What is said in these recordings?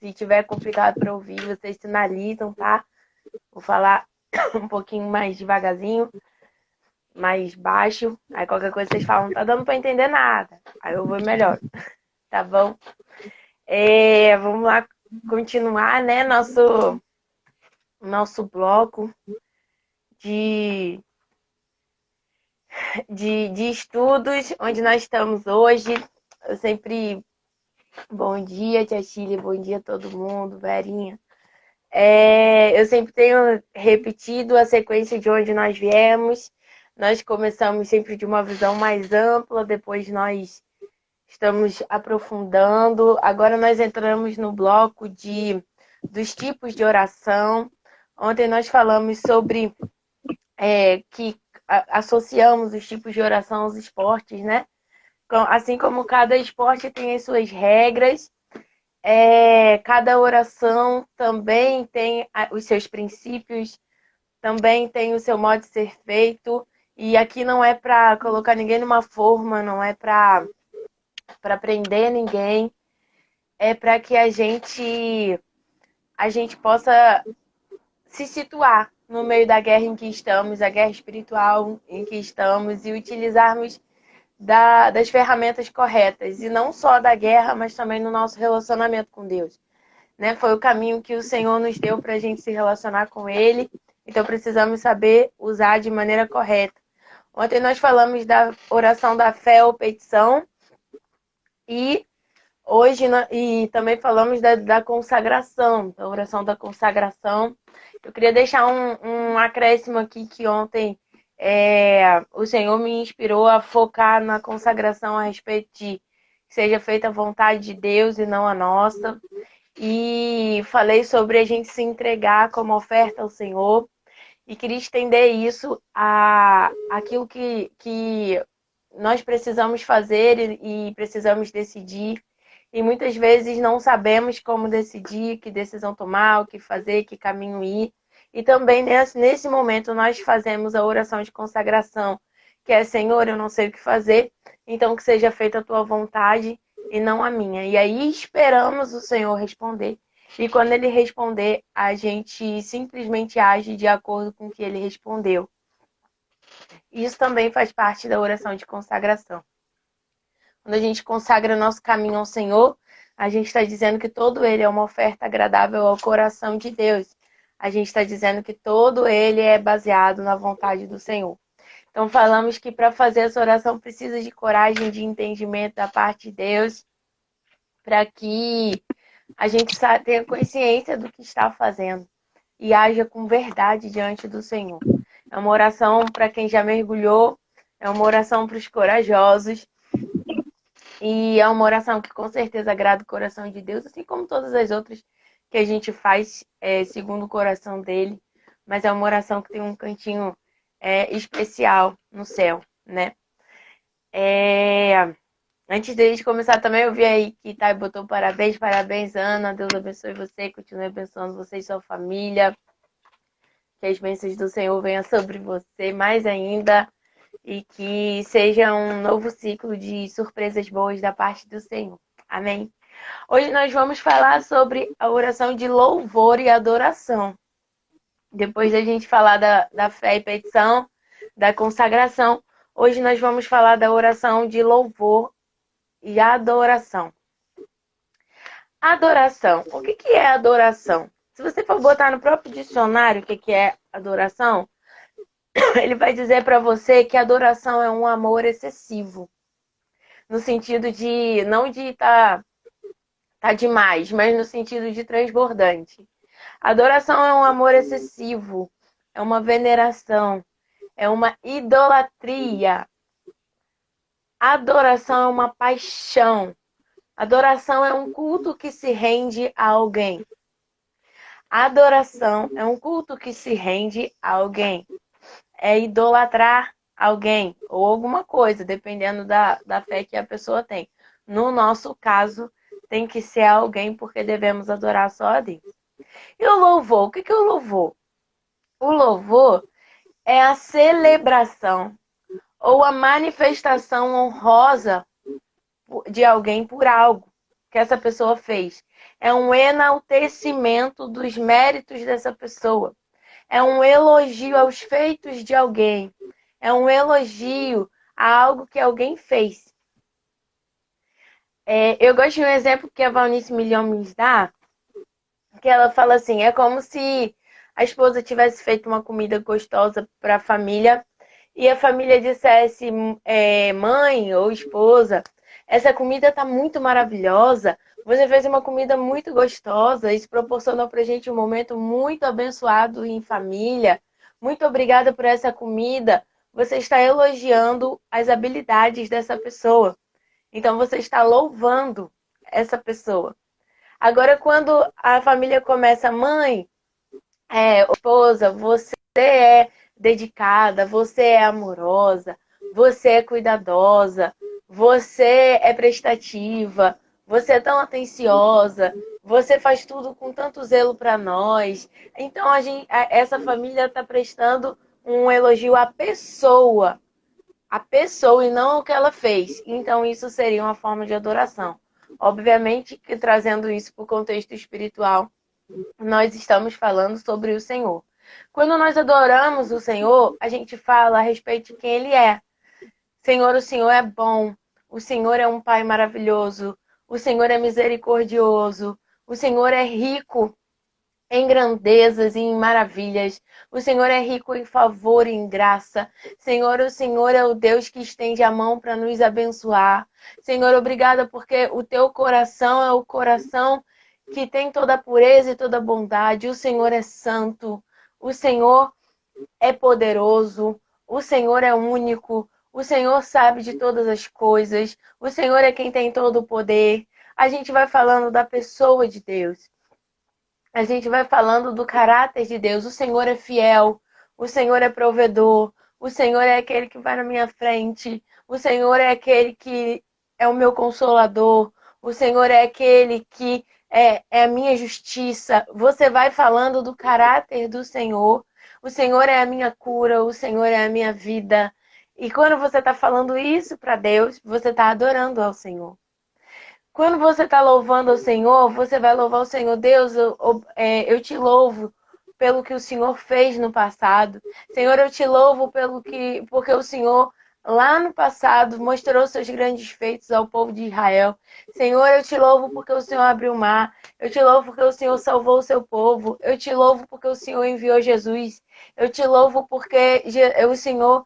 Se tiver complicado para ouvir, vocês sinalizam, tá? Vou falar um pouquinho mais devagarzinho, mais baixo. Aí qualquer coisa vocês falam, não tá dando para entender nada. Aí eu vou melhor, tá bom? Vamos lá continuar, né? Nosso bloco de, de estudos, onde nós estamos hoje. Eu sempre. Bom dia, tia Chile, bom dia a todo mundo, Verinha. Eu sempre tenho repetido a sequência de onde nós viemos. Nós começamos sempre de uma visão mais ampla, depois nós estamos aprofundando. Agora nós entramos no bloco dos tipos de oração. Ontem nós falamos sobre que associamos os tipos de oração aos esportes, né? Assim como cada esporte tem as suas regras, cada oração também tem os seus princípios, também tem o seu modo de ser feito. E aqui não é para colocar ninguém numa forma, não é para prender ninguém, é para que a gente possa se situar no meio da guerra em que estamos, a guerra espiritual em que estamos, e utilizarmos das ferramentas corretas, e não só da guerra, mas também no nosso relacionamento com Deus. Né? Foi o caminho que o Senhor nos deu para a gente se relacionar com Ele, então precisamos saber usar de maneira correta. Ontem nós falamos da oração da fé ou petição, e hoje e também falamos da consagração, da oração da consagração. Eu queria deixar um acréscimo aqui que ontem o Senhor me inspirou a focar na consagração a respeito de que seja feita a vontade de Deus e não a nossa. E falei sobre a gente se entregar como oferta ao Senhor. E queria estender isso a aquilo que nós precisamos fazer e precisamos decidir. E muitas vezes não sabemos como decidir, que decisão tomar, o que fazer, que caminho ir. E também nesse momento nós fazemos a oração de consagração, que é: Senhor, eu não sei o que fazer, então que seja feita a tua vontade e não a minha. E aí esperamos o Senhor responder. E quando ele responder, a gente simplesmente age de acordo com o que ele respondeu. Isso também faz parte da oração de consagração. Quando a gente consagra nosso caminho ao Senhor, a gente está dizendo que todo ele é uma oferta agradável ao coração de Deus. A gente está dizendo que todo ele é baseado na vontade do Senhor. Então falamos que para fazer essa oração precisa de coragem, de entendimento da parte de Deus, para que a gente tenha consciência do que está fazendo e haja com verdade diante do Senhor. É uma oração para quem já mergulhou, é uma oração para os corajosos, e é uma oração que com certeza agrada o coração de Deus, assim como todas as outras que a gente faz segundo o coração dele. Mas é uma oração que tem um cantinho especial no céu, né? Antes de a gente começar também, eu vi aí que Thay botou parabéns, parabéns, Ana. Deus abençoe você, continue abençoando você e sua família. Que as bênçãos do Senhor venham sobre você mais ainda. E que seja um novo ciclo de surpresas boas da parte do Senhor. Amém? Hoje nós vamos falar sobre a oração de louvor e adoração. Depois da gente falar da fé e petição, da consagração, hoje nós vamos falar da oração de louvor e adoração. Adoração. O que é adoração? Se você for botar no próprio dicionário o que é adoração, ele vai dizer para você que adoração é um amor excessivo. No sentido de, não de tá demais, mas no sentido de transbordante. Adoração é um amor excessivo, é uma veneração, é uma idolatria. Adoração é uma paixão. Adoração é um culto que se rende a alguém. Adoração é um culto que se rende a alguém. É idolatrar alguém ou alguma coisa, dependendo da fé que a pessoa tem. No nosso caso, tem que ser alguém, porque devemos adorar só a Deus. E o louvor? O que é o louvor? O louvor é a celebração ou a manifestação honrosa de alguém por algo. que essa pessoa fez. É um enaltecimento dos méritos dessa pessoa. É um elogio aos feitos de alguém. É um elogio a algo que alguém fez. Eu gosto de um exemplo que a Valnice Milhão me dá, que ela fala assim, é como se a esposa tivesse feito uma comida gostosa para a família e a família dissesse, mãe ou esposa, essa comida está muito maravilhosa, você fez uma comida muito gostosa, isso proporcionou para a gente um momento muito abençoado em família, muito obrigada por essa comida, você está elogiando as habilidades dessa pessoa, então você está louvando essa pessoa. Agora, quando a família começa, mãe, esposa, você é dedicada, você é amorosa, você é cuidadosa, você é prestativa, você é tão atenciosa, você faz tudo com tanto zelo para nós. Então, essa família está prestando um elogio à pessoa e não o que ela fez. Então, isso seria uma forma de adoração. Obviamente que trazendo isso para o contexto espiritual, nós estamos falando sobre o Senhor. Quando nós adoramos o Senhor, a gente fala a respeito de quem Ele é. Senhor, o Senhor é bom. O Senhor é um Pai maravilhoso. O Senhor é misericordioso. O Senhor é rico em grandezas e em maravilhas. O Senhor é rico em favor e em graça. Senhor, o Senhor é o Deus que estende a mão para nos abençoar. Senhor, obrigada porque o teu coração é o coração que tem toda a pureza e toda a bondade. O Senhor é santo. O Senhor é poderoso. O Senhor é único. O Senhor sabe de todas as coisas. O Senhor é quem tem todo o poder. A gente vai falando da pessoa de Deus. A gente vai falando do caráter de Deus. O Senhor é fiel, o Senhor é provedor, o Senhor é aquele que vai na minha frente, o Senhor é aquele que é o meu consolador, o Senhor é aquele que é a minha justiça. Você vai falando do caráter do Senhor. O Senhor é a minha cura, o Senhor é a minha vida. E quando você está falando isso para Deus, você está adorando ao Senhor. Quando você está louvando ao Senhor, você vai louvar o Senhor. Deus, eu te louvo pelo que o Senhor fez no passado. Senhor, eu te louvo porque o Senhor lá no passado mostrou seus grandes feitos ao povo de Israel. Senhor, eu te louvo porque o Senhor abriu o mar. Eu te louvo porque o Senhor salvou o seu povo. Eu te louvo porque o Senhor enviou Jesus. Eu te louvo porque o Senhor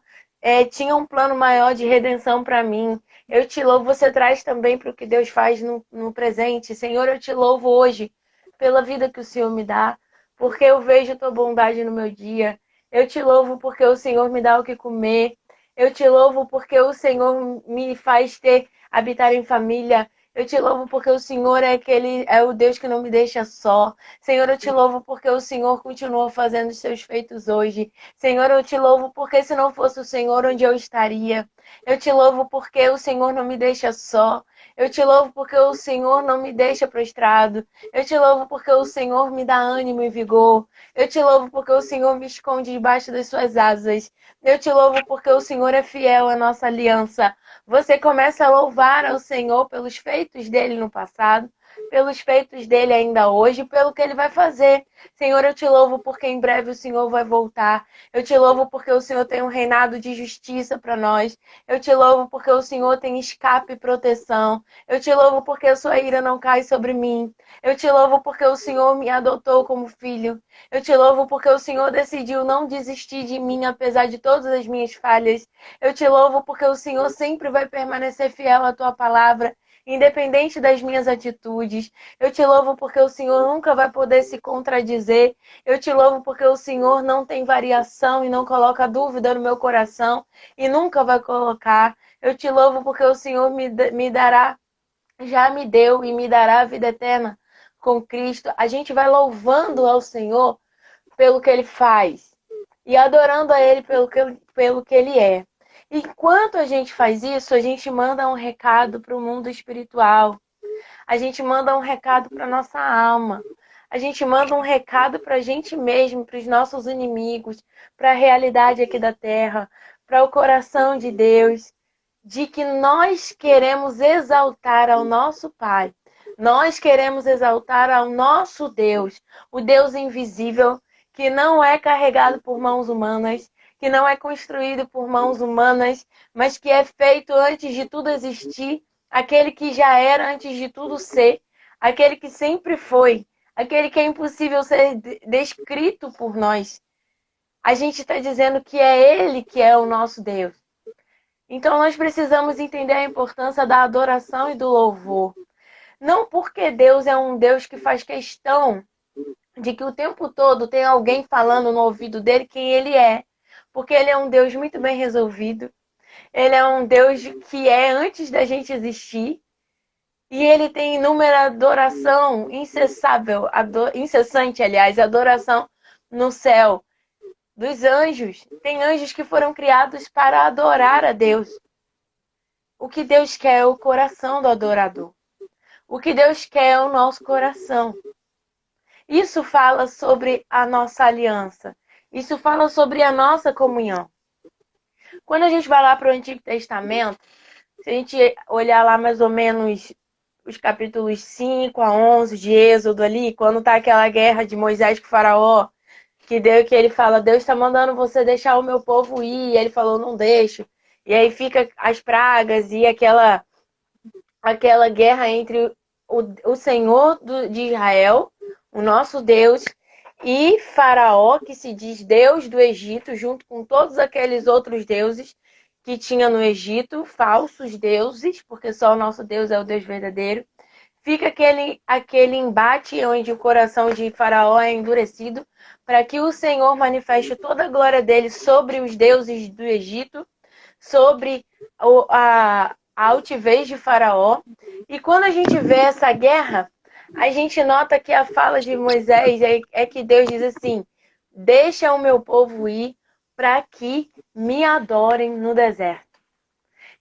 tinha um plano maior de redenção para mim. Eu te louvo, você traz também para o que Deus faz no presente. Senhor, eu te louvo hoje pela vida que o Senhor me dá, porque eu vejo a tua bondade no meu dia. Eu te louvo porque o Senhor me dá o que comer. Eu te louvo porque o Senhor me faz habitar em família. Eu te louvo porque o Senhor é o Deus que não me deixa só. Senhor, eu te louvo porque o Senhor continua fazendo os seus feitos hoje. Senhor, eu te louvo porque se não fosse o Senhor, onde eu estaria? Eu te louvo porque o Senhor não me deixa só. Eu te louvo porque o Senhor não me deixa prostrado. Eu te louvo porque o Senhor me dá ânimo e vigor. Eu te louvo porque o Senhor me esconde debaixo das suas asas. Eu te louvo porque o Senhor é fiel à nossa aliança. Você começa a louvar ao Senhor pelos feitos dele no passado, pelos feitos dele ainda hoje, pelo que ele vai fazer. Senhor, eu te louvo porque em breve o Senhor vai voltar. Eu te louvo porque o Senhor tem um reinado de justiça para nós. Eu te louvo porque o Senhor tem escape e proteção. Eu te louvo porque a sua ira não cai sobre mim. Eu te louvo porque o Senhor me adotou como filho. Eu te louvo porque o Senhor decidiu não desistir de mim apesar de todas as minhas falhas. Eu te louvo porque o Senhor sempre vai permanecer fiel à tua palavra, independente das minhas atitudes. Eu te louvo porque o Senhor nunca vai poder se contradizer. Eu te louvo porque o Senhor não tem variação e não coloca dúvida no meu coração e nunca vai colocar. Eu te louvo porque o Senhor me dará, já me deu e me dará a vida eterna com Cristo. A gente vai louvando ao Senhor pelo que Ele faz e adorando a Ele pelo que Ele é. Enquanto a gente faz isso, a gente manda um recado para o mundo espiritual. A gente manda um recado para nossa alma. A gente manda um recado para a gente mesmo, para os nossos inimigos, para a realidade aqui da terra, para o coração de Deus, de que nós queremos exaltar ao nosso Pai. Nós queremos exaltar ao nosso Deus, o Deus invisível, que não é carregado por mãos humanas, que não é construído por mãos humanas, mas que é feito antes de tudo existir, aquele que já era antes de tudo ser, aquele que sempre foi, aquele que é impossível ser descrito por nós. A gente está dizendo que é Ele que é o nosso Deus. Então nós precisamos entender a importância da adoração e do louvor. Não porque Deus é um Deus que faz questão de que o tempo todo tem alguém falando no ouvido dele quem ele é. Porque ele é um Deus muito bem resolvido. Ele é um Deus que é antes da gente existir. E ele tem inúmera adoração incessável, incessante, aliás, adoração no céu dos anjos. Tem anjos que foram criados para adorar a Deus. O que Deus quer é o coração do adorador. O que Deus quer é o nosso coração. Isso fala sobre a nossa aliança. Isso fala sobre a nossa comunhão. Quando a gente vai lá para o Antigo Testamento, se a gente olhar lá mais ou menos os capítulos 5 a 11 de Êxodo ali, quando tá aquela guerra de Moisés com o Faraó, que ele fala, Deus está mandando você deixar o meu povo ir, e ele falou, não deixo. E aí fica as pragas e aquela guerra entre o Senhor de Israel, o nosso Deus, e Faraó, que se diz Deus do Egito, junto com todos aqueles outros deuses que tinha no Egito, falsos deuses, porque só o nosso Deus é o Deus verdadeiro. Fica aquele embate onde o coração de Faraó é endurecido para que o Senhor manifeste toda a glória dele sobre os deuses do Egito, sobre a altivez de Faraó. E quando a gente vê essa guerra, a gente nota que a fala de Moisés é que Deus diz assim, deixa o meu povo ir para que me adorem no deserto.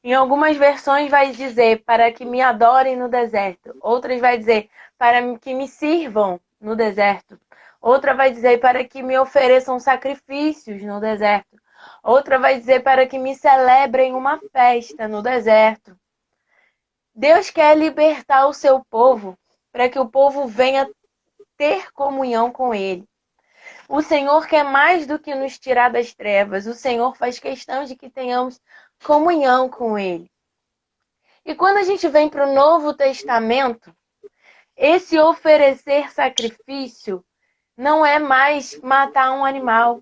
Em algumas versões vai dizer para que me adorem no deserto. Outras vai dizer para que me sirvam no deserto. Outra vai dizer para que me ofereçam sacrifícios no deserto. Outra vai dizer para que me celebrem uma festa no deserto. Deus quer libertar o seu povo para que o povo venha ter comunhão com Ele. O Senhor quer mais do que nos tirar das trevas. O Senhor faz questão de que tenhamos comunhão com Ele. E quando a gente vem para o Novo Testamento, esse oferecer sacrifício não é mais matar um animal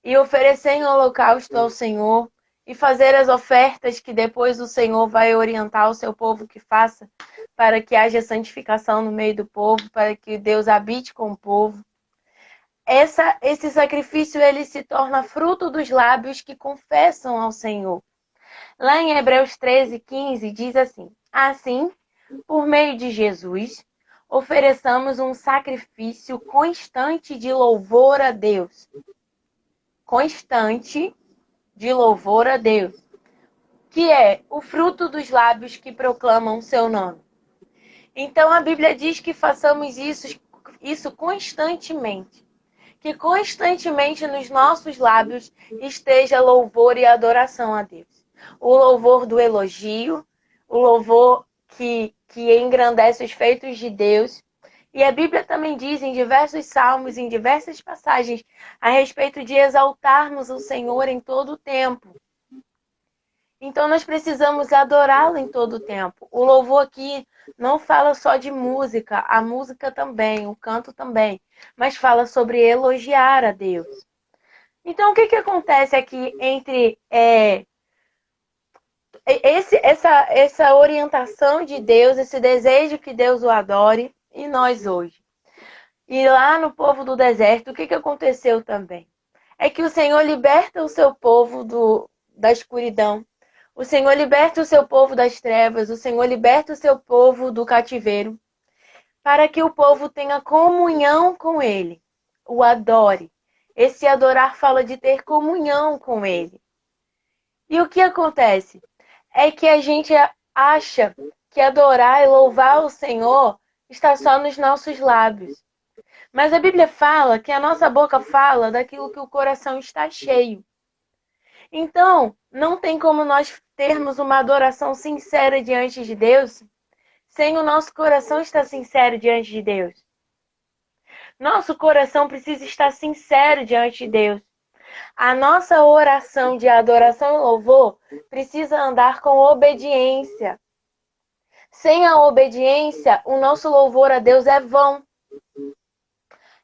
e oferecer em holocausto ao Senhor e fazer as ofertas que depois o Senhor vai orientar o seu povo que faça para que haja santificação no meio do povo, para que Deus habite com o povo. Esse sacrifício ele se torna fruto dos lábios que confessam ao Senhor. Lá em Hebreus 13:15 diz assim, assim, por meio de Jesus, ofereçamos um sacrifício constante de louvor a Deus. Constante de louvor a Deus, que é o fruto dos lábios que proclamam o seu nome. Então a Bíblia diz que façamos isso constantemente. Que constantemente nos nossos lábios esteja louvor e adoração a Deus. O louvor do elogio, o louvor que engrandece os feitos de Deus. E a Bíblia também diz em diversos salmos, em diversas passagens, a respeito de exaltarmos o Senhor em todo o tempo. Então nós precisamos adorá-lo em todo o tempo. O louvor aqui não fala só de música, a música também, o canto também, mas fala sobre elogiar a Deus. Então o que acontece aqui entre essa orientação de Deus, esse desejo que Deus o adore e nós hoje? E lá no povo do deserto, o que aconteceu também? É que o Senhor liberta o seu povo da escuridão. O Senhor liberta o seu povo das trevas, o Senhor liberta o seu povo do cativeiro, para que o povo tenha comunhão com Ele, o adore. Esse adorar fala de ter comunhão com Ele. E o que acontece? É que a gente acha que adorar e louvar o Senhor está só nos nossos lábios. Mas a Bíblia fala que a nossa boca fala daquilo que o coração está cheio. Então, não tem como nós termos uma adoração sincera diante de Deus sem o nosso coração estar sincero diante de Deus. Nosso coração precisa estar sincero diante de Deus. A nossa oração de adoração e louvor precisa andar com obediência. Sem a obediência, o nosso louvor a Deus é vão.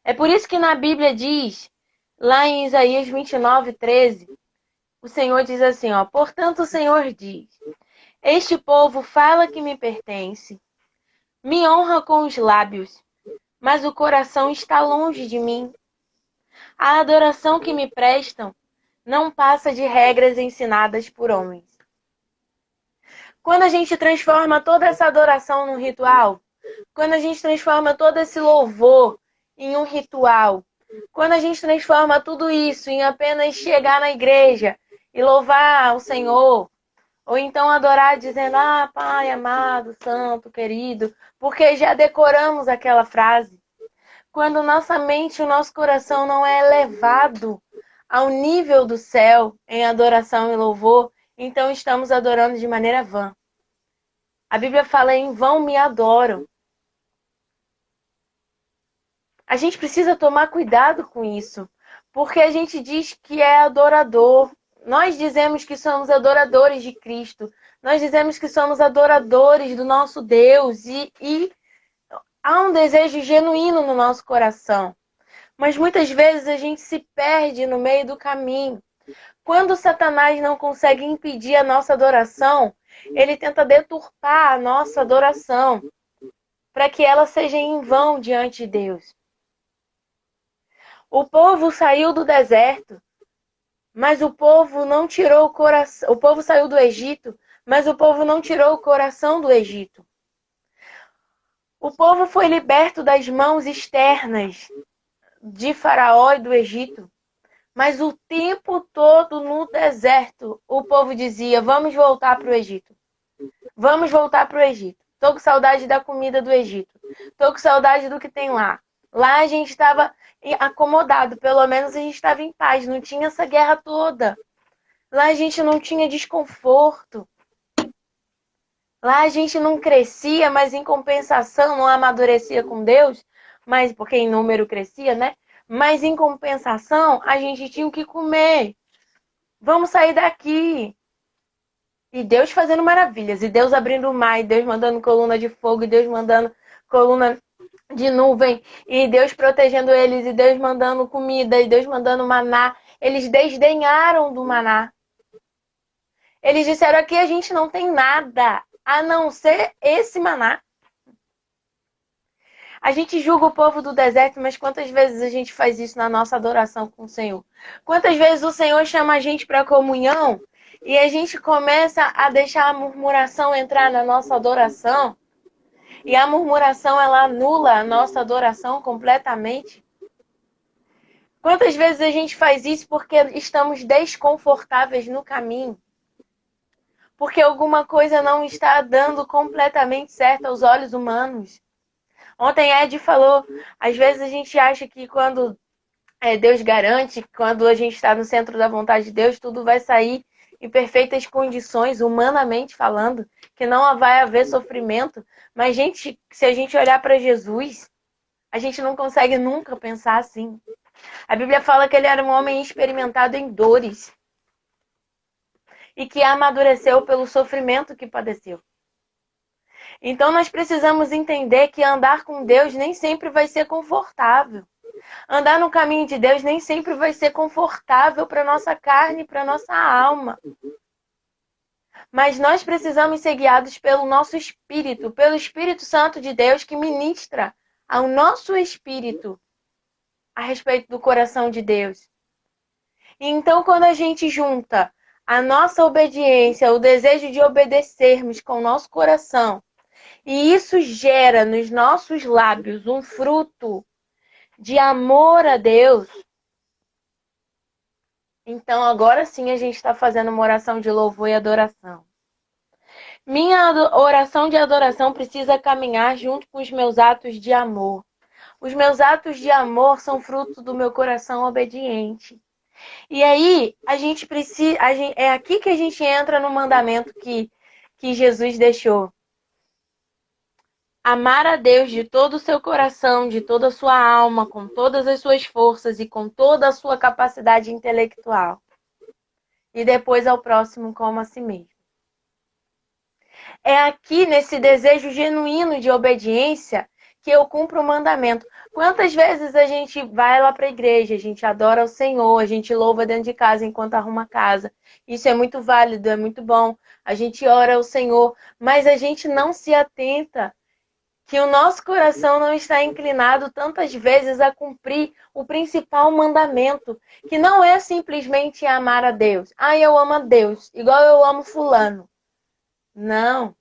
É por isso que na Bíblia diz, lá em Isaías 29:13, o Senhor diz assim, ó: portanto o Senhor diz, este povo fala que me pertence, me honra com os lábios, mas o coração está longe de mim. A adoração que me prestam não passa de regras ensinadas por homens. Quando a gente transforma toda essa adoração num ritual, quando a gente transforma todo esse louvor em um ritual, quando a gente transforma tudo isso em apenas chegar na igreja e louvar o Senhor, ou então adorar dizendo, ah, Pai amado, santo, querido, porque já decoramos aquela frase. Quando nossa mente e o nosso coração não é elevado ao nível do céu em adoração e louvor, então estamos adorando de maneira vã. A Bíblia fala, em vão me adoram. A gente precisa tomar cuidado com isso, porque a gente diz que é adorador. Nós dizemos que somos adoradores de Cristo. Nós dizemos que somos adoradores do nosso Deus e há um desejo genuíno no nosso coração. Mas muitas vezes a gente se perde no meio do caminho. Quando Satanás não consegue impedir a nossa adoração, ele tenta deturpar a nossa adoração para que ela seja em vão diante de Deus. O povo saiu do deserto, mas o povo não tirou o coração. O povo saiu do Egito, mas o povo não tirou o coração do Egito. O povo foi liberto das mãos externas de Faraó e do Egito, mas o tempo todo no deserto o povo dizia, vamos voltar para o Egito. Vamos voltar para o Egito. Tô com saudade da comida do Egito. Tô com saudade do que tem lá. Lá a gente estava acomodado, pelo menos a gente estava em paz, não tinha essa guerra toda. Lá a gente não tinha desconforto. Lá a gente não crescia, mas em compensação não amadurecia com Deus, mas porque em número crescia, né? Mas em compensação a gente tinha o que comer. Vamos sair daqui. E Deus fazendo maravilhas, e Deus abrindo o mar, e Deus mandando coluna de fogo, e Deus mandando coluna de nuvem, e Deus protegendo eles, e Deus mandando comida, e Deus mandando maná. Eles desdenharam do maná. Eles disseram, aqui a gente não tem nada, a não ser esse maná. A gente julga o povo do deserto, mas quantas vezes a gente faz isso na nossa adoração com o Senhor? Quantas vezes o Senhor chama a gente para comunhão e a gente começa a deixar a murmuração entrar na nossa adoração? E a murmuração, ela anula a nossa adoração completamente. Quantas vezes a gente faz isso porque estamos desconfortáveis no caminho? Porque alguma coisa não está dando completamente certo aos olhos humanos. Ontem Ed falou, às vezes a gente acha que quando Deus garante, quando a gente está no centro da vontade de Deus, tudo vai sair em perfeitas condições, humanamente falando, que não vai haver sofrimento. Mas, gente, se a gente olhar para Jesus, a gente não consegue nunca pensar assim. A Bíblia fala que ele era um homem experimentado em dores e que amadureceu pelo sofrimento que padeceu. Então, nós precisamos entender que andar com Deus nem sempre vai ser confortável. Andar no caminho de Deus nem sempre vai ser confortável para nossa carne e para nossa alma. Mas nós precisamos ser guiados pelo nosso espírito, pelo Espírito Santo de Deus que ministra ao nosso espírito a respeito do coração de Deus. E então, quando a gente junta a nossa obediência, o desejo de obedecermos com o nosso coração, e isso gera nos nossos lábios um fruto de amor a Deus, então agora sim a gente está fazendo uma oração de louvor e adoração. Minha oração de adoração precisa caminhar junto com os meus atos de amor. Os meus atos de amor são fruto do meu coração obediente. E aí, a gente precisa, é aqui que a gente entra no mandamento que Jesus deixou. Amar a Deus de todo o seu coração, de toda a sua alma, com todas as suas forças e com toda a sua capacidade intelectual. E depois ao próximo como a si mesmo. É aqui, nesse desejo genuíno de obediência, que eu cumpro o mandamento. Quantas vezes a gente vai lá para a igreja, a gente adora o Senhor, a gente louva dentro de casa enquanto arruma a casa. Isso é muito válido, é muito bom. A gente ora ao Senhor, mas a gente não se atenta que o nosso coração não está inclinado tantas vezes a cumprir o principal mandamento, que não é simplesmente amar a Deus. Ah, eu amo a Deus, igual eu amo fulano. Não.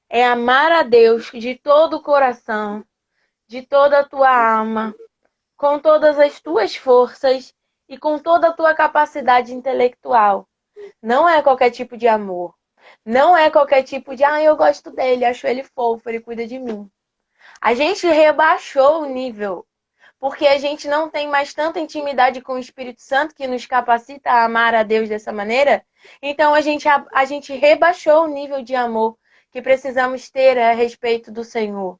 É amar a Deus de todo o coração, de toda a tua alma, com todas as tuas forças e com toda a tua capacidade intelectual. Não é qualquer tipo de amor. Não é qualquer tipo de, eu gosto dele, acho ele fofo, ele cuida de mim. A gente rebaixou o nível, porque a gente não tem mais tanta intimidade com o Espírito Santo que nos capacita a amar a Deus dessa maneira. Então a gente rebaixou o nível de amor que precisamos ter a respeito do Senhor.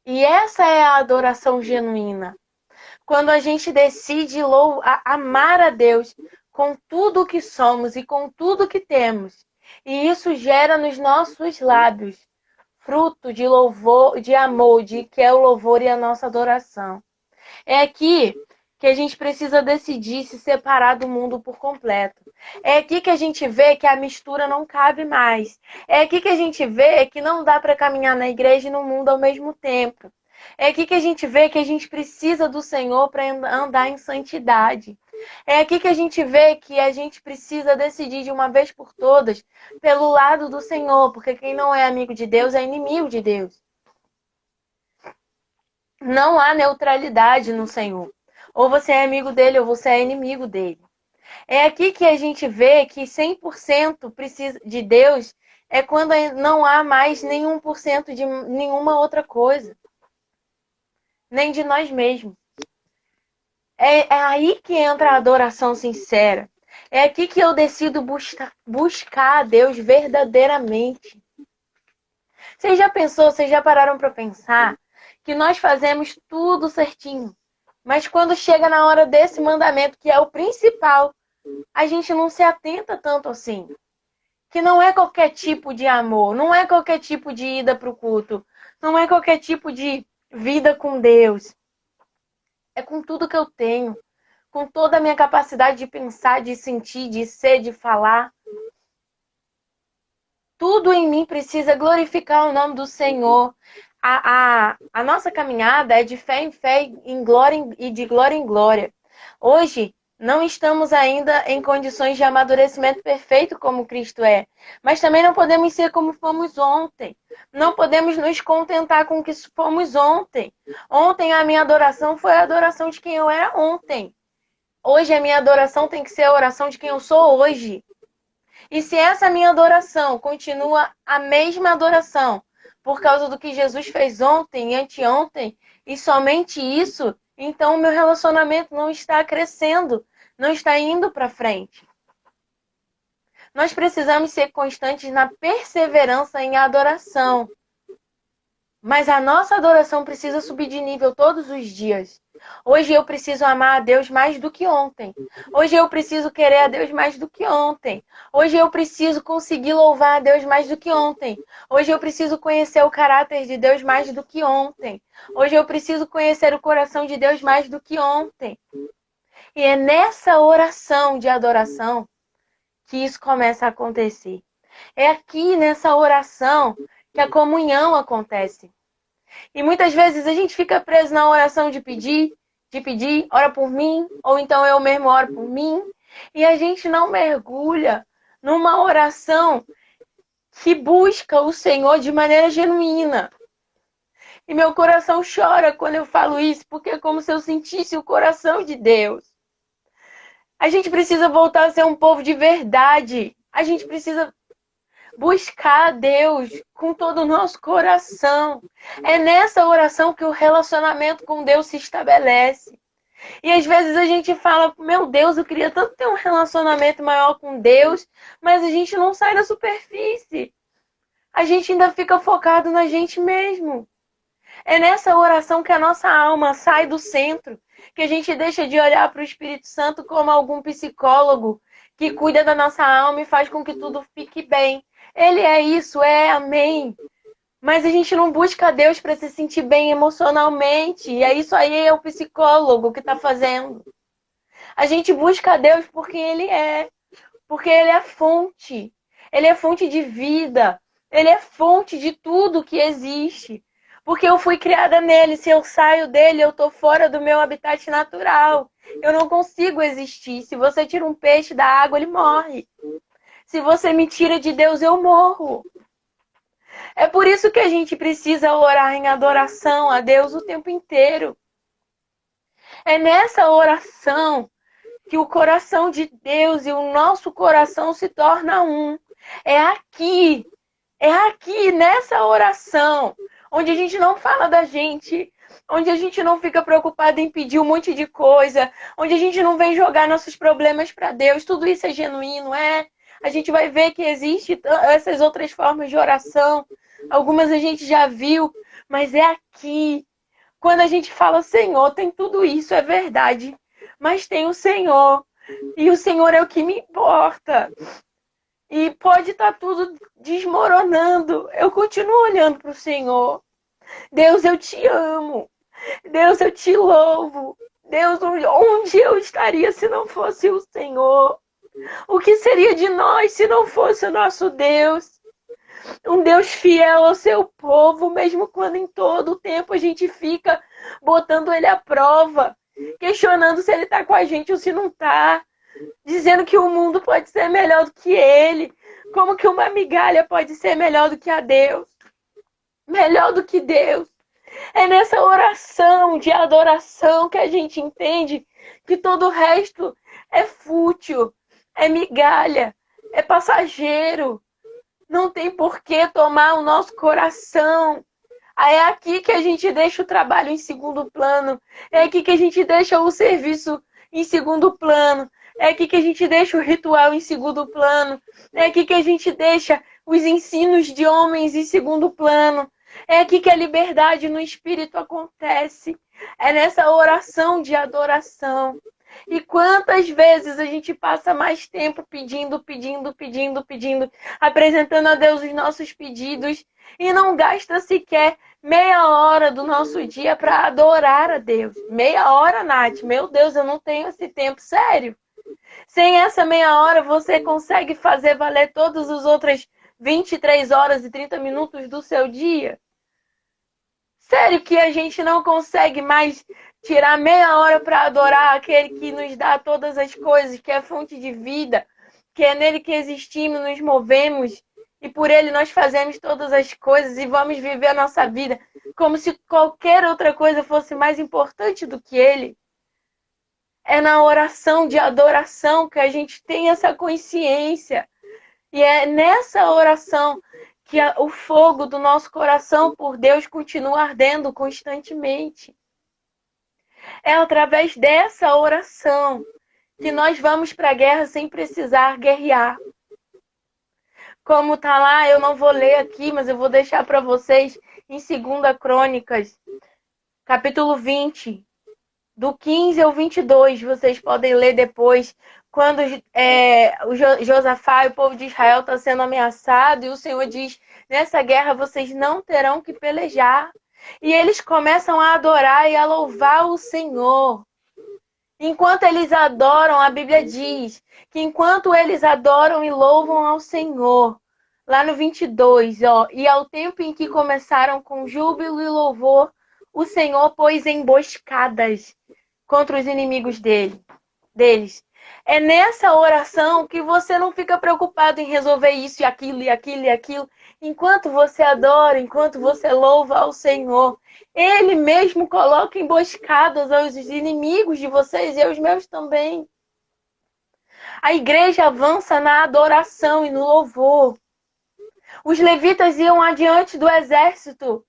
E essa é a adoração genuína. Quando a gente decide amar a Deus com tudo o que somos e com tudo o que temos. E isso gera nos nossos lábios fruto de louvor, de amor, de que é o louvor e a nossa adoração. É aqui que a gente precisa decidir se separar do mundo por completo. É aqui que a gente vê que a mistura não cabe mais. É aqui que a gente vê que não dá para caminhar na igreja e no mundo ao mesmo tempo. É aqui que a gente vê que a gente precisa do Senhor para andar em santidade. É aqui que a gente vê que a gente precisa decidir de uma vez por todas pelo lado do Senhor, porque quem não é amigo de Deus é inimigo de Deus. Não há neutralidade no Senhor. Ou você é amigo dele ou você é inimigo dele. É aqui que a gente vê que 100% de Deus é quando não há mais nenhum por cento de nenhuma outra coisa. Nem de nós mesmos. É aí que entra a adoração sincera. É aqui que eu decido buscar a Deus verdadeiramente. Vocês já pensou, vocês já pararam para pensar que nós fazemos tudo certinho, mas quando chega na hora desse mandamento, que é o principal, a gente não se atenta tanto assim. Que não é qualquer tipo de amor, não é qualquer tipo de ida para o culto, não é qualquer tipo de vida com Deus. É com tudo que eu tenho, com toda a minha capacidade de pensar, de sentir, de ser, de falar. Tudo em mim precisa glorificar o nome do Senhor. A nossa caminhada é de fé em fé em glória, e de glória em glória. Hoje, não estamos ainda em condições de amadurecimento perfeito como Cristo é. Mas também não podemos ser como fomos ontem. Não podemos nos contentar com o que fomos ontem. Ontem a minha adoração foi a adoração de quem eu era ontem. Hoje a minha adoração tem que ser a oração de quem eu sou hoje. E se essa minha adoração continua a mesma adoração, por causa do que Jesus fez ontem e anteontem, e somente isso, então o meu relacionamento não está crescendo, não está indo para frente. Nós precisamos ser constantes na perseverança em adoração. Mas a nossa adoração precisa subir de nível todos os dias. Hoje eu preciso amar a Deus mais do que ontem. Hoje eu preciso querer a Deus mais do que ontem. Hoje eu preciso conseguir louvar a Deus mais do que ontem. Hoje eu preciso conhecer o caráter de Deus mais do que ontem. Hoje eu preciso conhecer o coração de Deus mais do que ontem. E é nessa oração de adoração que isso começa a acontecer. É aqui nessa oração que a comunhão acontece. E muitas vezes a gente fica preso na oração de pedir, ora por mim, ou então eu mesmo oro por mim, e a gente não mergulha numa oração que busca o Senhor de maneira genuína. E meu coração chora quando eu falo isso, porque é como se eu sentisse o coração de Deus. A gente precisa voltar a ser um povo de verdade. A gente precisa buscar a Deus com todo o nosso coração. É nessa oração que o relacionamento com Deus se estabelece. E às vezes a gente fala, meu Deus, eu queria tanto ter um relacionamento maior com Deus, mas a gente não sai da superfície. a gente ainda fica focado na gente mesmo. É nessa oração que a nossa alma sai do centro, que a gente deixa de olhar para o Espírito Santo como algum psicólogo que cuida da nossa alma e faz com que tudo fique bem. Ele é isso, é amém. Mas a gente não busca Deus para se sentir bem emocionalmente. E é isso aí, é o psicólogo que está fazendo. A gente busca Deus porque Ele é. Porque Ele é fonte. Ele é fonte de vida. Ele é fonte de tudo que existe. Porque eu fui criada nele. Se eu saio dele, eu tô fora do meu habitat natural. Eu não consigo existir. Se você tira um peixe da água, ele morre. Se você me tira de Deus, eu morro. É por isso que a gente precisa orar em adoração a Deus o tempo inteiro. É nessa oração que o coração de Deus e o nosso coração se torna um. É aqui, nessa oração, onde a gente não fala da gente, onde a gente não fica preocupado em pedir um monte de coisa, onde a gente não vem jogar nossos problemas para Deus. Tudo isso é genuíno, é? A gente vai ver que existem essas outras formas de oração. Algumas a gente já viu, mas é aqui. Quando a gente fala, Senhor, tem tudo isso, é verdade. Mas tem o Senhor. E o Senhor é o que me importa. E pode estar tudo desmoronando. Eu continuo olhando para o Senhor. Deus, eu te amo. Deus, eu te louvo. Deus, onde eu estaria se não fosse o Senhor? O que seria de nós se não fosse o nosso Deus? Um Deus fiel ao seu povo, mesmo quando em todo o tempo a gente fica botando ele à prova, questionando se ele está com a gente ou se não está, dizendo que o mundo pode ser melhor do que ele, como que uma migalha pode ser melhor do que a Deus, melhor do que Deus. É nessa oração de adoração que a gente entende que todo o resto é fútil, é migalha, é passageiro. Não tem por que tomar o nosso coração. É aqui que a gente deixa o trabalho em segundo plano. É aqui que a gente deixa o serviço em segundo plano. É aqui que a gente deixa o ritual em segundo plano. É aqui que a gente deixa os ensinos de homens em segundo plano. É aqui que a liberdade no espírito acontece. É nessa oração de adoração. E quantas vezes a gente passa mais tempo pedindo, apresentando a Deus os nossos pedidos e não gasta sequer meia hora do nosso dia para adorar a Deus. Meia hora, Nath. Meu Deus, eu não tenho esse tempo, sério. Sem essa meia hora, você consegue fazer valer todas as outras 23 horas e 30 minutos do seu dia? Sério que a gente não consegue mais tirar meia hora para adorar aquele que nos dá todas as coisas, que é a fonte de vida, que é nele que existimos, nos movemos, e por ele nós fazemos todas as coisas e vamos viver a nossa vida como se qualquer outra coisa fosse mais importante do que ele. É na oração de adoração que a gente tem essa consciência. E é nessa oração que o fogo do nosso coração por Deus continua ardendo constantemente. É através dessa oração que nós vamos para a guerra sem precisar guerrear. Como está lá, eu não vou ler aqui, mas eu vou deixar para vocês em 2 Crônicas, capítulo 20, do 15 ao 22. Vocês podem ler depois, quando o Josafá e o povo de Israel está sendo ameaçado, e o Senhor diz, nessa guerra vocês não terão que pelejar. E eles começam a adorar e a louvar o Senhor. Enquanto eles adoram, a Bíblia diz que enquanto eles adoram e louvam ao Senhor, lá no 22, e ao tempo em que começaram com júbilo e louvor, o Senhor pôs emboscadas contra os inimigos deles. É nessa oração que você não fica preocupado em resolver isso e aquilo e aquilo e aquilo. Enquanto você adora, enquanto você louva ao Senhor, Ele mesmo coloca emboscadas aos inimigos de vocês e aos meus também. A igreja avança na adoração e no louvor. Os levitas iam adiante do exército,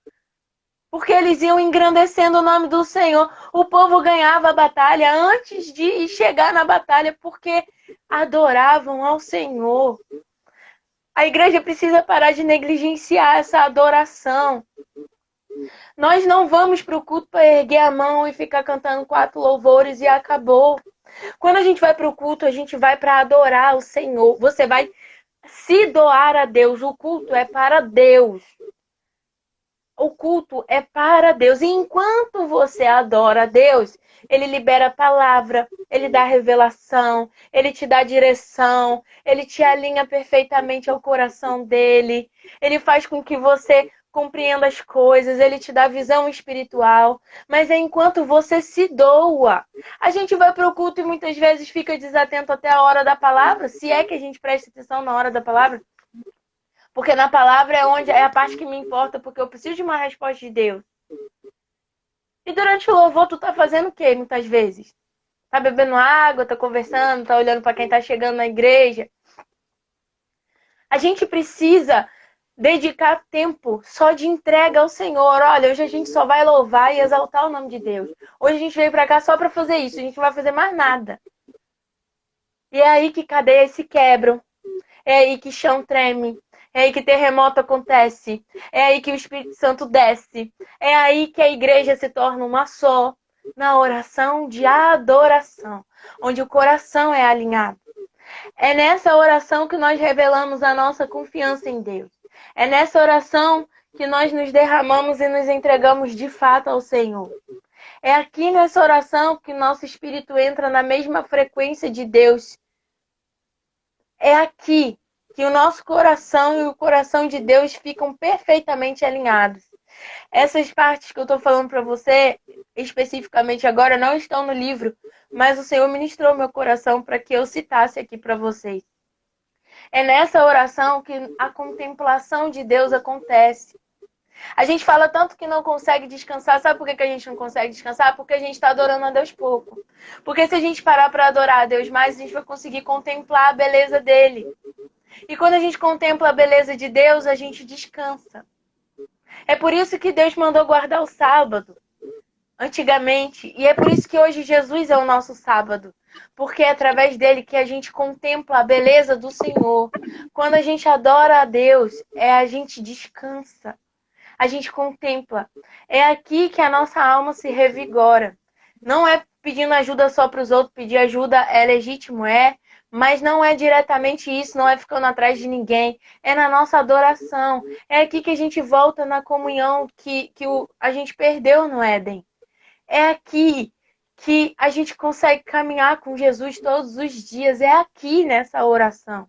porque eles iam engrandecendo o nome do Senhor. O povo ganhava a batalha antes de chegar na batalha, porque adoravam ao Senhor. A igreja precisa parar de negligenciar essa adoração. Nós não vamos para o culto para erguer a mão e ficar cantando 4 louvores e acabou. Quando a gente vai para o culto, a gente vai para adorar o Senhor. Você vai se doar a Deus. O culto é para Deus. O culto é para Deus. E enquanto você adora a Deus, Ele libera a palavra, Ele dá revelação, Ele te dá direção, Ele te alinha perfeitamente ao coração dEle. Ele faz com que você compreenda as coisas, Ele te dá visão espiritual. Mas é enquanto você se doa. A gente vai para o culto e muitas vezes fica desatento até a hora da palavra, se é que a gente presta atenção na hora da palavra. Porque na palavra é a parte que me importa, porque eu preciso de uma resposta de Deus. E durante o louvor, tu tá fazendo o quê, muitas vezes? Tá bebendo água, tá conversando, tá olhando para quem tá chegando na igreja. A gente precisa dedicar tempo só de entrega ao Senhor. Olha, hoje a gente só vai louvar e exaltar o nome de Deus. Hoje a gente veio para cá só para fazer isso, a gente não vai fazer mais nada. E é aí que cadeias se quebram. É aí que chão treme. É aí que terremoto acontece. É aí que o Espírito Santo desce. É aí que a igreja se torna uma só. Na oração de adoração. Onde o coração é alinhado. É nessa oração que nós revelamos a nossa confiança em Deus. É nessa oração que nós nos derramamos e nos entregamos de fato ao Senhor. É aqui nessa oração que nosso espírito entra na mesma frequência de Deus. É aqui que o nosso coração e o coração de Deus ficam perfeitamente alinhados. Essas partes que eu estou falando para você, especificamente agora, não estão no livro, mas o Senhor ministrou meu coração para que eu citasse aqui para vocês. É nessa oração que a contemplação de Deus acontece. A gente fala tanto que não consegue descansar. Sabe por que a gente não consegue descansar? Porque a gente está adorando a Deus pouco. Porque se a gente parar para adorar a Deus mais, a gente vai conseguir contemplar a beleza dele. E quando a gente contempla a beleza de Deus, a gente descansa. É por isso que Deus mandou guardar o sábado, antigamente. E é por isso que hoje Jesus é o nosso sábado. Porque é através dele que a gente contempla a beleza do Senhor. Quando a gente adora a Deus, a gente descansa. A gente contempla. É aqui que a nossa alma se revigora. Não é pedindo ajuda só para os outros. Pedir ajuda é legítimo, mas não é diretamente isso, não é ficando atrás de ninguém. É na nossa adoração. É aqui que a gente volta na comunhão que a gente perdeu no Éden. É aqui que a gente consegue caminhar com Jesus todos os dias. É aqui nessa oração.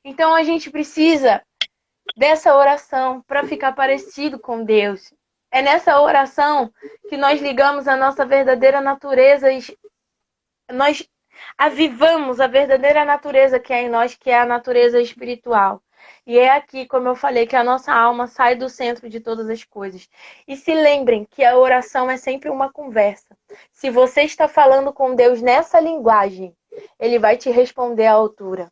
Então a gente precisa dessa oração para ficar parecido com Deus. É nessa oração que nós ligamos a nossa verdadeira natureza. Nós avivamos a verdadeira natureza que é em nós, que é a natureza espiritual. E é aqui, como eu falei, que a nossa alma sai do centro de todas as coisas. E se lembrem que a oração é sempre uma conversa. Se você está falando com Deus nessa linguagem, Ele vai te responder à altura.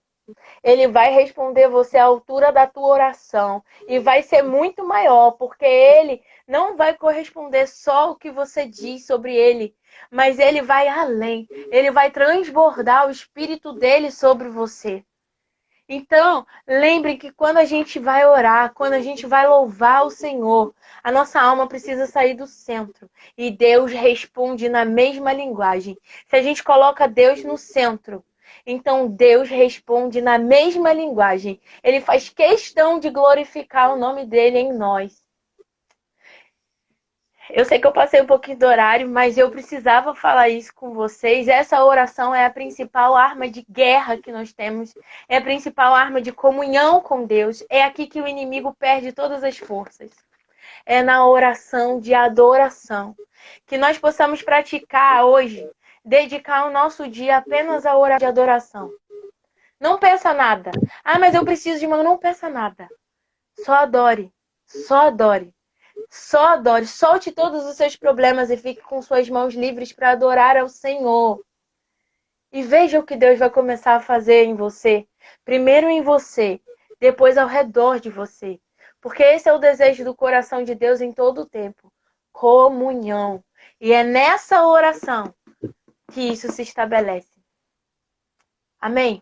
Ele vai responder você à altura da tua oração. E vai ser muito maior, porque Ele não vai corresponder só o que você diz sobre Ele, mas Ele vai além. Ele vai transbordar o Espírito dele sobre você. Então, lembre que quando a gente vai orar, quando a gente vai louvar o Senhor, a nossa alma precisa sair do centro. E Deus responde na mesma linguagem. Se a gente coloca Deus no centro, então Deus responde na mesma linguagem. Ele faz questão de glorificar o nome dele em nós. Eu sei que eu passei um pouquinho do horário, mas eu precisava falar isso com vocês. Essa oração é a principal arma de guerra que nós temos. É a principal arma de comunhão com Deus. É aqui que o inimigo perde todas as forças. É na oração de adoração. Que nós possamos praticar hoje, dedicar o nosso dia apenas à oração de adoração. Não pensa nada. Ah, mas eu preciso de uma... Não pensa nada. Só adore. Só adore. Só adore, solte todos os seus problemas e fique com suas mãos livres para adorar ao Senhor. E veja o que Deus vai começar a fazer em você. Primeiro em você, depois ao redor de você. Porque esse é o desejo do coração de Deus em todo o tempo. Comunhão. E é nessa oração que isso se estabelece. Amém?